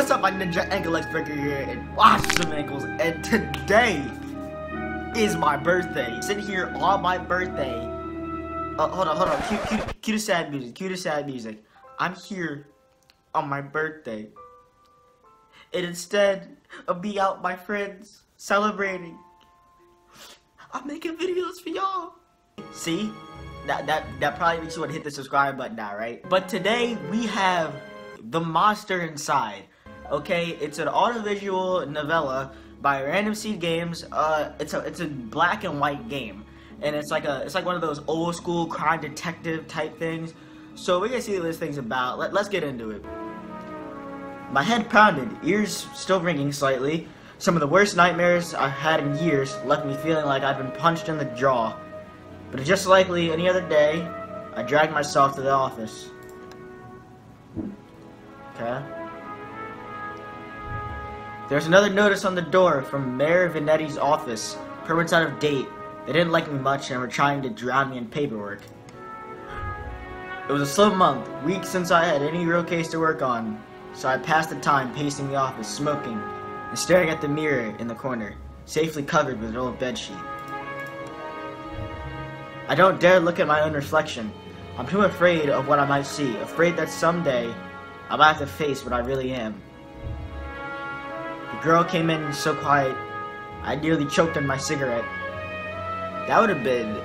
What's up, my Ninja Ankle Breaker here, and watch some ankles. And today is my birthday. Sitting here on my birthday. Hold on. Cue the sad music. I'm here on my birthday, and instead of being out with my friends celebrating, I'm making videos for y'all. See? That probably makes you want to hit the subscribe button now, right? But today we have The Monster Inside. Okay, it's an audiovisual novella by Random Seed Games. It's a black and white game, and it's like one of those old school crime detective type things. So we're gonna see what this thing's about. Let's get into it. My head pounded, ears still ringing slightly. Some of the worst nightmares I've had in years left me feeling like I've been punched in the jaw. But just likely any other day, I dragged myself to the office. Okay. There's another notice on the door from Mayor Vanetti's office. Permit's out of date. They didn't like me much and were trying to drown me in paperwork. It was a slow month, weeks since I had any real case to work on, so I passed the time pacing the office, smoking, and staring at the mirror in the corner, safely covered with an old bedsheet. I don't dare look at my own reflection. I'm too afraid of what I might see, afraid that someday I might have to face what I really am. The girl came in so quiet, I nearly choked on my cigarette. That would have been...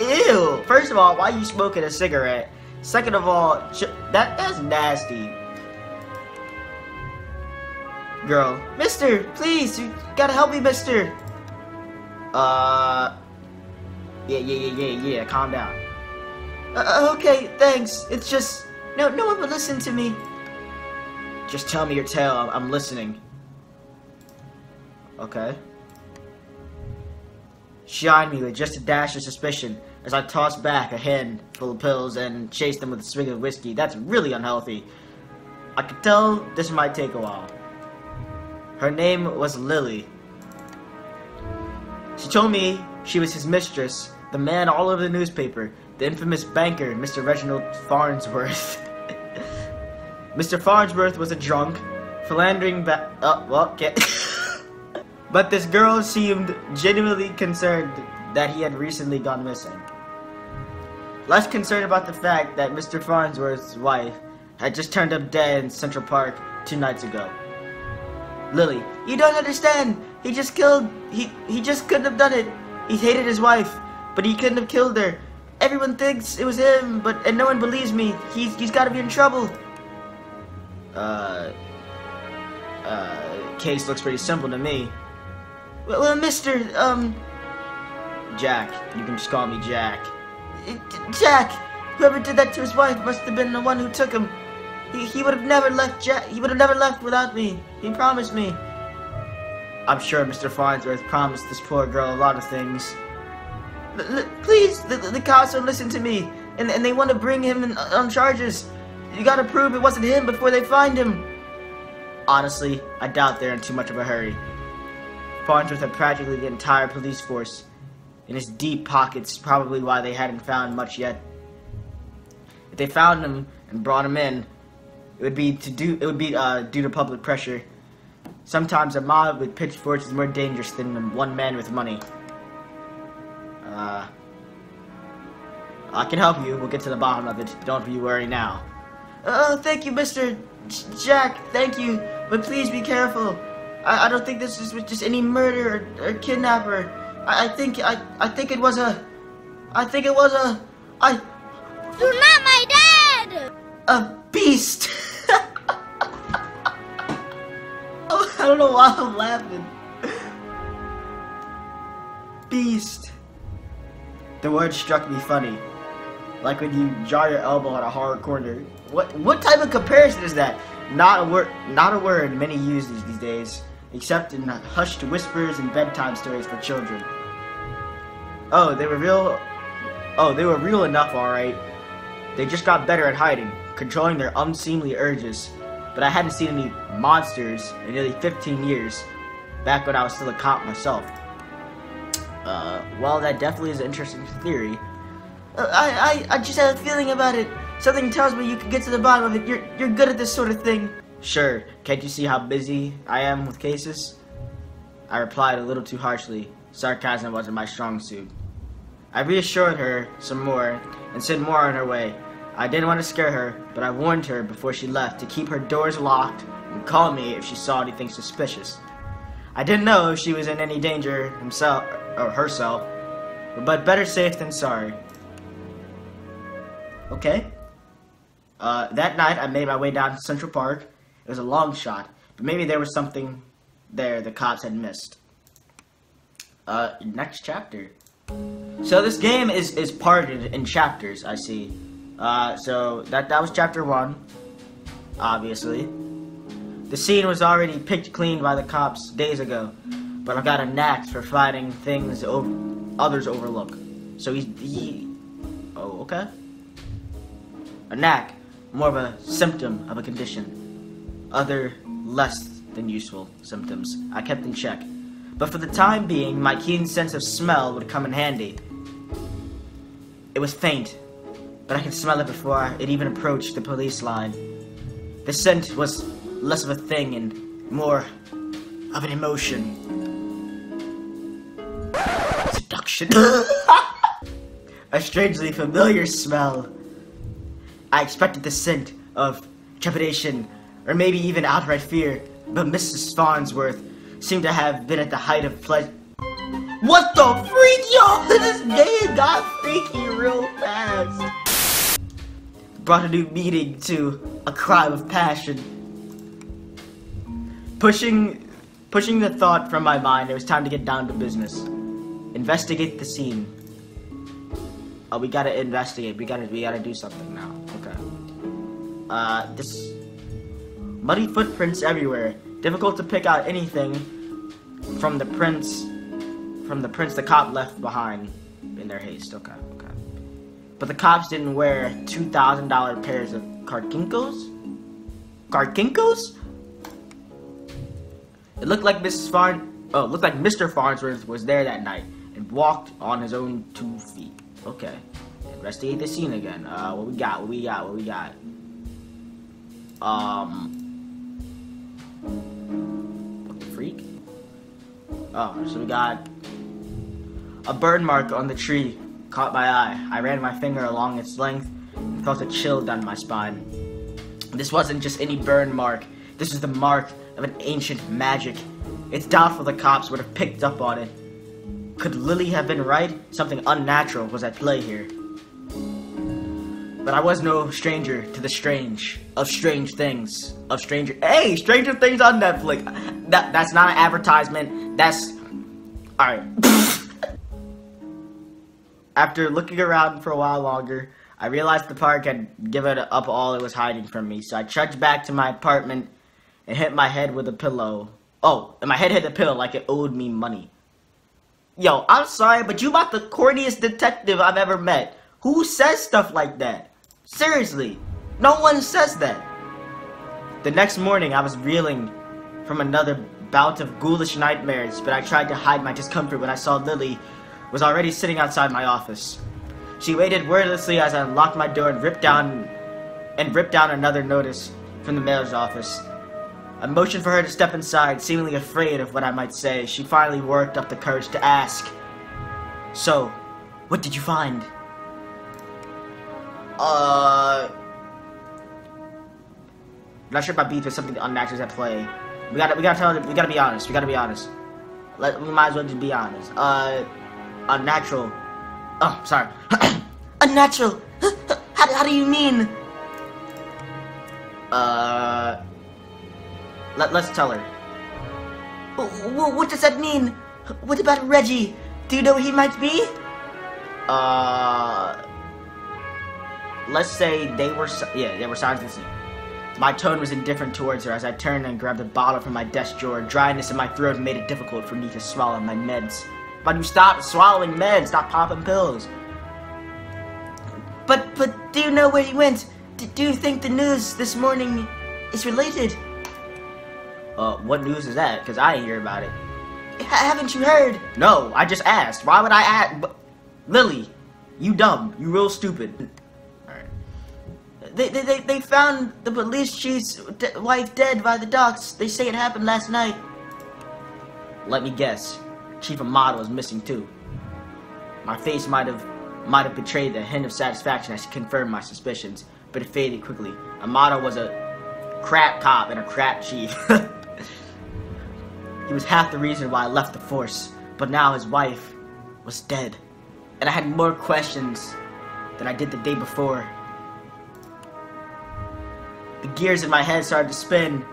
Ew! First of all, why are you smoking a cigarette? Second of all, that's nasty. Girl, mister, please, you gotta help me, mister. Yeah, calm down. Okay, thanks. It's just, no one would listen to me. Just tell me your tale, I'm listening. Okay. She eyed me with just a dash of suspicion as I tossed back a hand full of pills and chased them with a swig of whiskey. That's really unhealthy. I could tell this might take a while. Her name was Lily. She told me she was his mistress, the man all over the newspaper, the infamous banker, Mr. Reginald Farnsworth. Mr. Farnsworth was a drunk, philandering But this girl seemed genuinely concerned that he had recently gone missing. Less concerned about the fact that Mr. Farnsworth's wife had just turned up dead in Central Park 2 nights ago. Lily, you don't understand. He just couldn't have done it. He hated his wife, but he couldn't have killed her. Everyone thinks it was him, and no one believes me. He's got to be in trouble. Case looks pretty simple to me. Well, Mr. Jack. You can just call me Jack. Jack! Whoever did that to his wife must have been the one who took him. He would have never left He would have never left without me. He promised me. I'm sure Mr. Farnsworth promised this poor girl a lot of things. Please, the cops don't listen to me, and they want to bring him on charges. You gotta prove it wasn't him before they find him. Honestly, I doubt they're in too much of a hurry. Farnsworth had practically the entire police force in his deep pockets, probably why they hadn't found much yet. If they found him and brought him in, it would be due to public pressure. Sometimes a mob with pitchforks is more dangerous than one man with money. I can help you. We'll get to the bottom of it. Don't you worry now. Thank you, Mr. Jack. Thank you, but please be careful. I don't think this is just any murder or kidnapper. I think it was a. You're not my dad! A beast! I don't know why I'm laughing. Beast. The word struck me funny. Like when you jar your elbow on a hard corner. What type of comparison is that? Not a word many use these days, except in hushed whispers and bedtime stories for children. Oh, they were real enough, alright. They just got better at hiding, controlling their unseemly urges. But I hadn't seen any monsters in nearly 15 years, back when I was still a cop myself. Well, that definitely is an interesting theory. I just had a feeling about it. Something tells me you can get to the bottom of it. You're good at this sort of thing. Sure, can't you see how busy I am with cases? I replied a little too harshly. Sarcasm wasn't my strong suit. I reassured her some more and sent more on her way. I didn't want to scare her, but I warned her before she left to keep her doors locked and call me if she saw anything suspicious. I didn't know if she was in any danger himself or herself, but better safe than sorry. Okay. That night I made my way down to Central Park. It was a long shot, but maybe there was something there the cops had missed. Next chapter. So this game is parted in chapters, I see. So that was chapter 1, obviously. The scene was already picked clean by the cops days ago, but I've got a knack for finding things others overlook. So oh, okay. A knack, more of a symptom of a condition. Other, less than useful symptoms I kept in check. But for the time being, my keen sense of smell would come in handy. It was faint, but I could smell it before it even approached the police line. The scent was less of a thing and more of an emotion. Seduction. A strangely familiar smell. I expected the scent of trepidation, or maybe even outright fear, but Mrs. Farnsworth seemed to have been at the height of pleasure. What the freak, y'all? This game got freaky real fast. Brought a new meaning to a crime of passion. Pushing the thought from my mind, it was time to get down to business. Investigate the scene. Oh, we gotta investigate. We gotta do something now. Okay. This muddy footprints everywhere. Difficult to pick out anything from the prints the cop left behind in their haste. Okay. But the cops didn't wear $2,000 pairs of Karkinkos? Karkinkos? It looked like Mr. Farnsworth was there that night and walked on his own 2 feet. Okay. Investigate the scene again. What we got? What the freak? Oh, so we got a burn mark on the tree. Caught my eye. I ran my finger along its length and felt a chill down my spine. This wasn't just any burn mark. This was the mark of an ancient magic. It's doubtful the cops would have picked up on it. Could Lily have been right? Something unnatural was at play here. But I was no stranger to the strange. Hey, Stranger Things on Netflix. That's not an advertisement. That's... Alright. After looking around for a while longer, I realized the park had given up all it was hiding from me, so I trudged back to my apartment and hit my head with a pillow. Oh, and my head hit the pillow like it owed me money. Yo, I'm sorry, but you about the corniest detective I've ever met. Who says stuff like that? Seriously, no one says that. The next morning, I was reeling from another bout of ghoulish nightmares, but I tried to hide my discomfort when I saw Lily was already sitting outside my office. She waited wordlessly as I unlocked my door and ripped down another notice from the mayor's office. I motioned for her to step inside, seemingly afraid of what I might say. She finally worked up the courage to ask, "So, what did you find?" Not sure if my beef is something unnatural at play. We gotta be honest. We might as well just be honest. Unnatural. Oh, sorry. Unnatural. How do you mean? Let's tell her. What does that mean? What about Reggie? Do you know where he might be? Let's say they were signs of the scene. My tone was indifferent towards her as I turned and grabbed a bottle from my desk drawer. Dryness in my throat made it difficult for me to swallow my meds. But you stop swallowing meds, stop popping pills. But do you know where he went? Do you think the news this morning is related? What news is that? Because I didn't hear about it. Haven't you heard? No, I just asked. Why would I ask? Lily, you dumb. You real stupid. Alright. They found the police chief's wife dead by the docks. They say it happened last night. Let me guess. Chief Amato is missing too. My face might have betrayed the hint of satisfaction as he confirmed my suspicions, but it faded quickly. Amato was a crap cop and a crap chief. He was half the reason why I left the force, but now his wife was dead, and I had more questions than I did the day before. The gears in my head started to spin,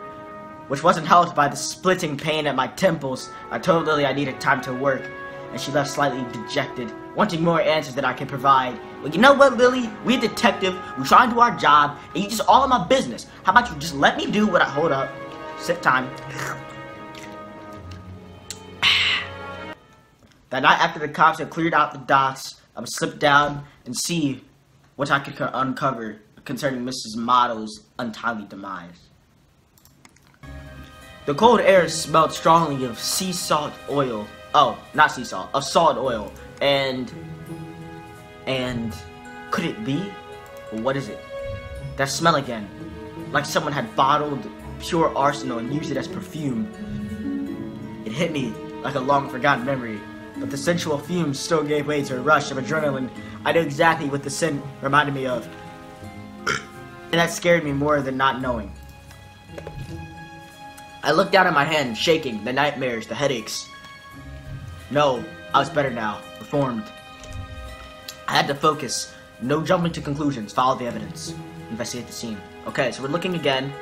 which wasn't helped by the splitting pain at my temples. I told Lily I needed time to work, and she left slightly dejected, wanting more answers than I could provide. Well, you know what, Lily? We're a detective, we try to do our job, and you just all in my business. How about you just let me do what I... Hold up. Sip time. That night after the cops had cleared out the docks, I would slip down and see what I could uncover concerning Mrs. Amato's untimely demise. The cold air smelled strongly of sea salt oil. Oh, not sea salt, of salt oil. And could it be? Well, what is it? That smell again. Like someone had bottled pure arsenal and used it as perfume. It hit me like a long forgotten memory, but the sensual fumes still gave way to a rush of adrenaline. I knew exactly what the scent reminded me of, and that scared me more than not knowing. I looked down at my hand, shaking, the nightmares, the headaches. No, I was better now, reformed. I had to focus, no jumping to conclusions, follow the evidence, investigate the scene. Okay, so we're looking again.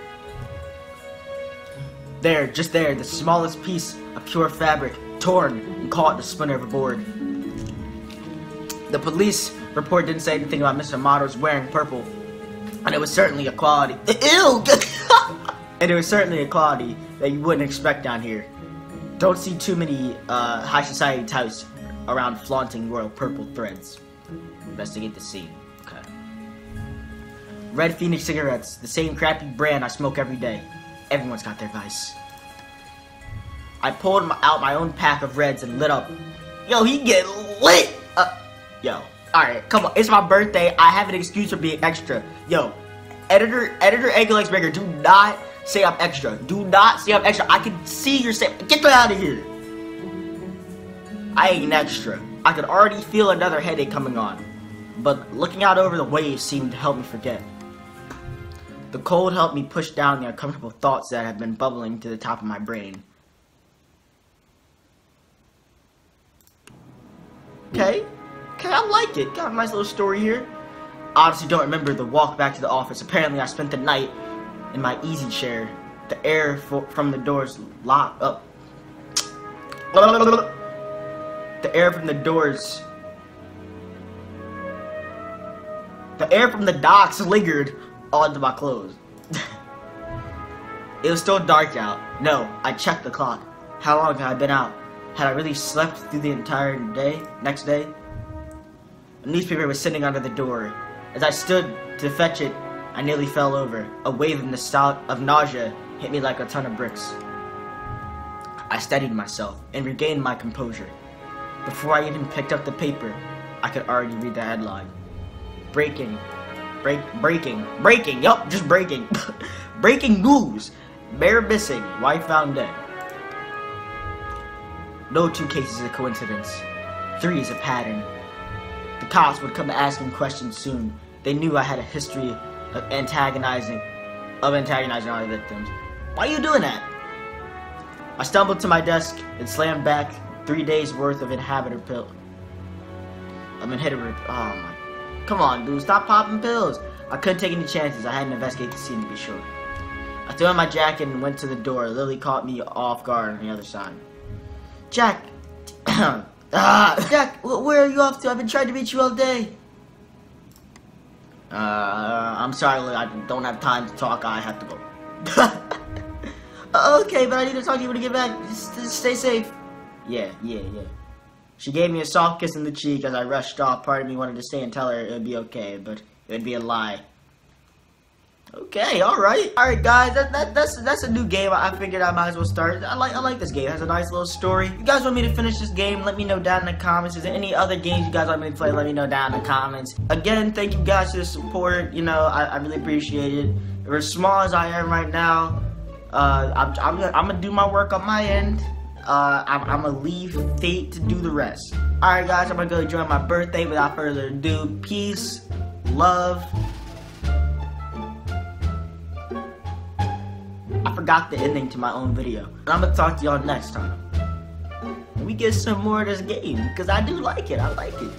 There, just there, the smallest piece of pure fabric, torn and caught the splinter of a board. The police report didn't say anything about Mr. Amato's wearing purple, and it was certainly a quality. Ew! And it was certainly a quality that you wouldn't expect down here. Don't see too many high society types around flaunting royal purple threads. Investigate the scene. Okay. Red Phoenix cigarettes, the same crappy brand I smoke every day. Everyone's got their vice. I pulled out my own pack of reds and lit up. Yo, he get lit! Yo, alright, come on. It's my birthday. I have an excuse for being extra. Yo, editor Egg Breaker, do not say I'm extra. Do not say I'm extra. I can see you're saying, get out of here. I ain't extra. I could already feel another headache coming on, but looking out over the waves seemed to help me forget. The cold helped me push down the uncomfortable thoughts that had been bubbling to the top of my brain. Okay, I like it. Got a nice little story here. Honestly, don't remember the walk back to the office. Apparently, I spent the night in my easy chair. The air from the doors locked up. The air from the doors. The air from the docks lingered onto my clothes. It was still dark out. No, I checked the clock. How long had I been out? Had I really slept through the entire day? Next day? A newspaper was sitting under the door. As I stood to fetch it, I nearly fell over. A wave of nausea hit me like a ton of bricks. I steadied myself and regained my composure. Before I even picked up the paper, I could already read the headline. Breaking, yup, just breaking. Breaking news. Bear missing, wife found dead. No two cases are a coincidence. 3 is a pattern. The cops would come asking questions soon. They knew I had a history of antagonizing other victims. Why are you doing that? I stumbled to my desk and slammed back 3 days worth of inhibitor pill. Oh my. Come on, dude, stop popping pills. I couldn't take any chances. I had to investigate the scene to be sure. I threw on my jacket and went to the door. Lily caught me off guard on the other side. Jack! Jack, where are you off to? I've been trying to reach you all day. I'm sorry, Lily, I don't have time to talk. I have to go. Okay, but I need to talk to you when you get back. Just stay safe. Yeah. She gave me a soft kiss on the cheek as I rushed off. Part of me wanted to stay and tell her it would be okay, but it would be a lie. Okay, alright. Alright guys, that's a new game. I figured I might as well start. I like this game. It has a nice little story. If you guys want me to finish this game, let me know down in the comments. Is there any other games you guys want me to play? Let me know down in the comments. Again, thank you guys for the support. You know, I really appreciate it. For as small as I am right now, I'm gonna do my work on my end. I'm gonna leave fate to do the rest. Alright guys, I'm gonna go enjoy my birthday without further ado. Peace, love. I forgot the ending to my own video. And I'm gonna talk to y'all next time. We get some more of this game, because I do like it. I like it.